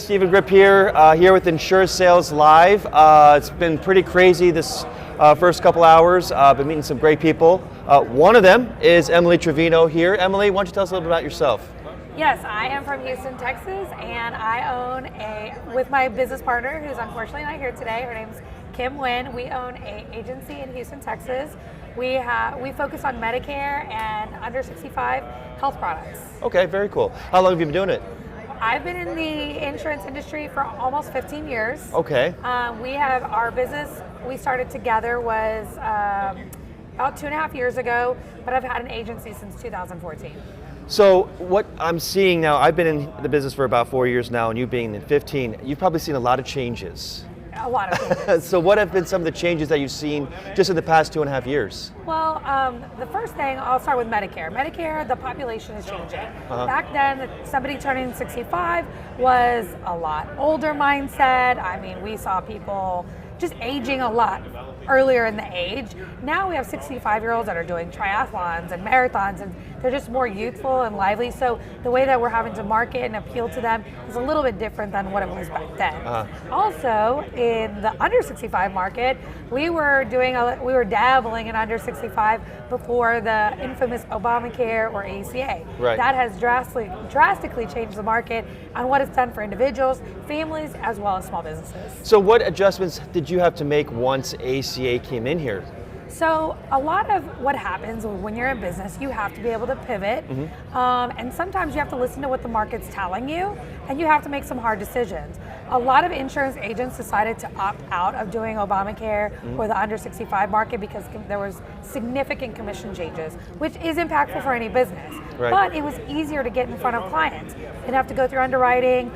Stephen Gripp here, here with Insurasales Live. It's been pretty crazy this first couple hours. Been meeting some great people. One of them is Emily Trevino here. Emily, why don't you tell us a little bit about yourself? Yes, I am from Houston, Texas, and I own with my business partner, who's unfortunately not here today. Her name's Kim Wynn. We own an agency in Houston, Texas. We focus on Medicare and under 65 health products. Okay, very cool. How long have you been doing it? I've been in the insurance industry for almost 15 years. Okay. We have our business, we started together was about 2.5 years ago, but I've had an agency since 2014. So what I'm seeing now, I've been in the business for about 4 years now, and you being in 15, you've probably seen a lot of changes. A lot of changes. So what have been some of the changes that you've seen just in the past 2.5 years? Well, the first thing, I'll start with Medicare. Medicare, the population is changing. Back then, somebody turning 65 was a lot older mindset. I mean, we saw people just aging a lot earlier in the age. Now we have 65-year-olds that are doing triathlons and marathons, and they're just more youthful and lively. So the way that we're having to market and appeal to them is a little bit different than what it was back then. Also, in the under 65 market, we were dabbling in under 65 before the infamous Obamacare or ACA. Right. That has drastically changed the market and what it's done for individuals, families, as well as small businesses. So what adjustments did you have to make once ACA came in here? So a lot of what happens when you're in business, you have to be able to pivot, and sometimes you have to listen to what the market's telling you, and you have to make some hard decisions. A lot of insurance agents decided to opt out of doing Obamacare or the under 65 market because there was significant commission changes, which is impactful for any business. Right. But it was easier to get in front of clients. You didn't have to go through underwriting.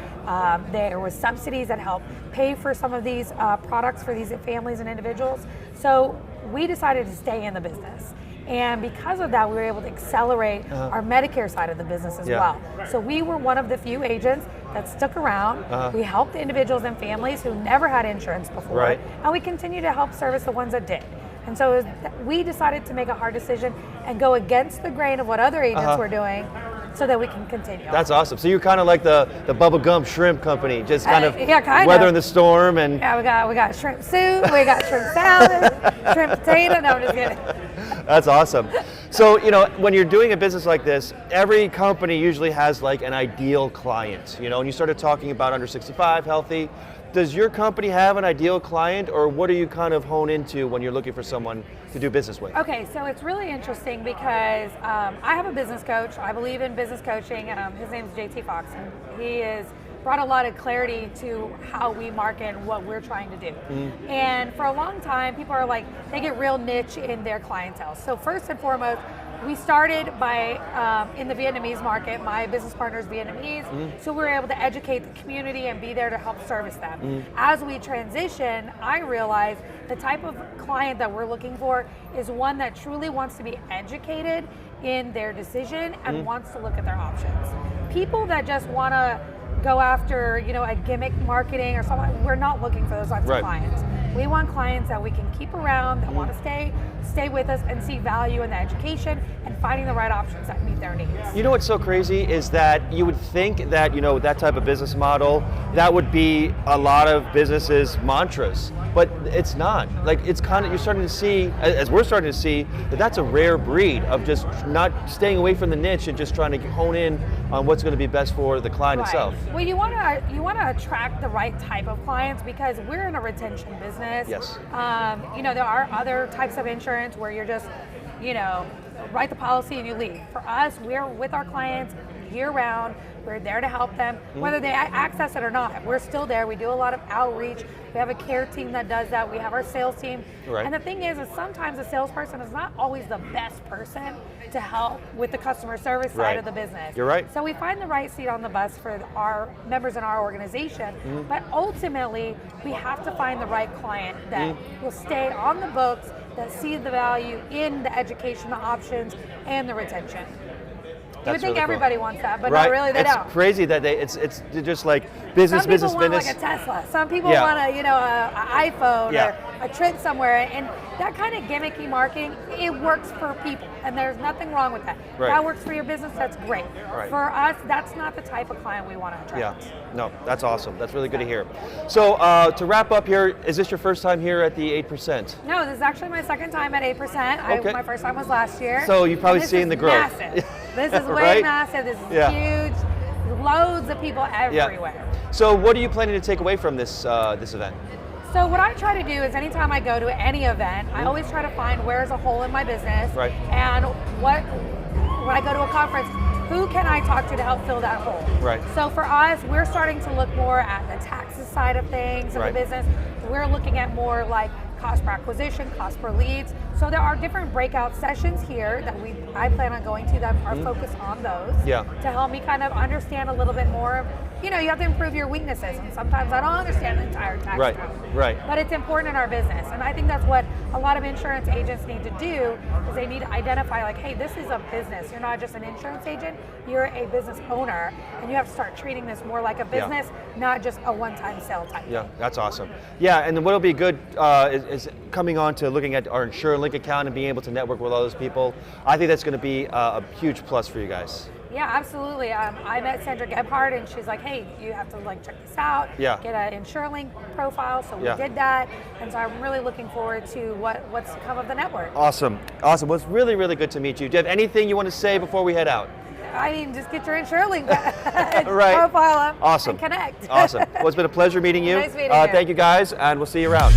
There was subsidies that helped pay for some of these products for these families and individuals. So we decided to stay in the business. And because of that, we were able to accelerate our Medicare side of the business as well. So we were one of the few agents that stuck around. We helped individuals and families who never had insurance before. And we continue to help service the ones that did. And so we decided to make a hard decision and go against the grain of what other agents were doing so that we can continue. That's awesome. So you're kind of like the Bubba Gump Shrimp Company, just kind of weathering the storm. And yeah, we got shrimp soup, we got shrimp salad, shrimp potato. No, I'm just kidding. That's awesome. So, when you're doing a business like this, every company usually has like an ideal client, and you started talking about under 65, healthy. Does your company have an ideal client, or what do you kind of hone into when you're looking for someone to do business with? Okay, so it's really interesting because I have a business coach. I believe in business coaching. His name is JT Fox, and he has brought a lot of clarity to how we market and what we're trying to do. And for a long time, people are like, they get real niche in their clientele. So first and foremost, we started by in the Vietnamese market. My business partner is Vietnamese, so we were able to educate the community and be there to help service them. As we transition, I realized the type of client that we're looking for is one that truly wants to be educated in their decision and wants to look at their options. People that just want to go after, a gimmick marketing or something, we're not looking for those types of clients. We want clients that we can keep around, that want to stay with us and see value in the education and finding the right options that meet their needs. You know what's so crazy is that you would think that, that type of business model, that would be a lot of businesses' mantras, but it's not. Like, it's kind of, you're starting to see, as we're starting to see, that that's a rare breed of just not staying away from the niche and just trying to hone in on what's going to be best for the client itself. Well, you want to attract the right type of clients because we're in a retention business. Yes. There are other types of insurance where you're just, write the policy and you leave. For us, we're with our clients year round. We're there to help them, whether they access it or not. We're still there. We do a lot of outreach. We have a care team that does that. We have our sales team. And the thing is sometimes a salesperson is not always the best person to help with the customer service side of the business. You're right. So we find the right seat on the bus for our members in our organization, but ultimately we have to find the right client that will stay on the books, that see the value in the education, the options, and the retention. You would think everybody wants that, but right? not really. They it's don't. Crazy that it's just like business. Some people want like a Tesla. Some people want a iPhone or a trip somewhere, and that kind of gimmicky marketing, it works for people, and there's nothing wrong with that. Right. That works for your business. That's great. Right. For us, that's not the type of client we want to attract. Yeah. No, that's awesome. That's really good to hear. So to wrap up here, is this your first time here at the 8%? No, this is actually my second time at 8%. Okay. My first time was last year. So you've probably seen the growth. Massive. This is way right? massive. This is huge. Loads of people everywhere. Yeah. So what are you planning to take away from this this event? So what I try to do is anytime I go to any event, I always try to find where's a hole in my business. Right. And when I go to a conference, who can I talk to help fill that hole? Right. So for us, we're starting to look more at the taxes side of things of the business. We're looking at more like cost per acquisition, cost per leads. So there are different breakout sessions here that I plan on going to that are focused on those to help me kind of understand a little bit more. You know, you have to improve your weaknesses, and sometimes I don't understand the entire tax code. Right. But it's important in our business, and I think that's what a lot of insurance agents need to do, is they need to identify like, hey, this is a business. You're not just an insurance agent, you're a business owner, and you have to start treating this more like a business, not just a one-time sale type thing. That's awesome. Yeah, and what'll be good is coming on to looking at our InsureLink account and being able to network with all those people. I think that's going to be a huge plus for you guys. Yeah, absolutely. I met Sandra Gebhardt, and she's like, hey, you have to like check this out, get an InsureLink profile, so we did that, and so I'm really looking forward to what's to come of the network. Awesome. Well, it's really, really good to meet you. Do you have anything you want to say before we head out? I mean, just get your InsureLink profile up and connect. Awesome. Well, it's been a pleasure meeting you. Nice meeting you. Thank you, guys, and we'll see you around.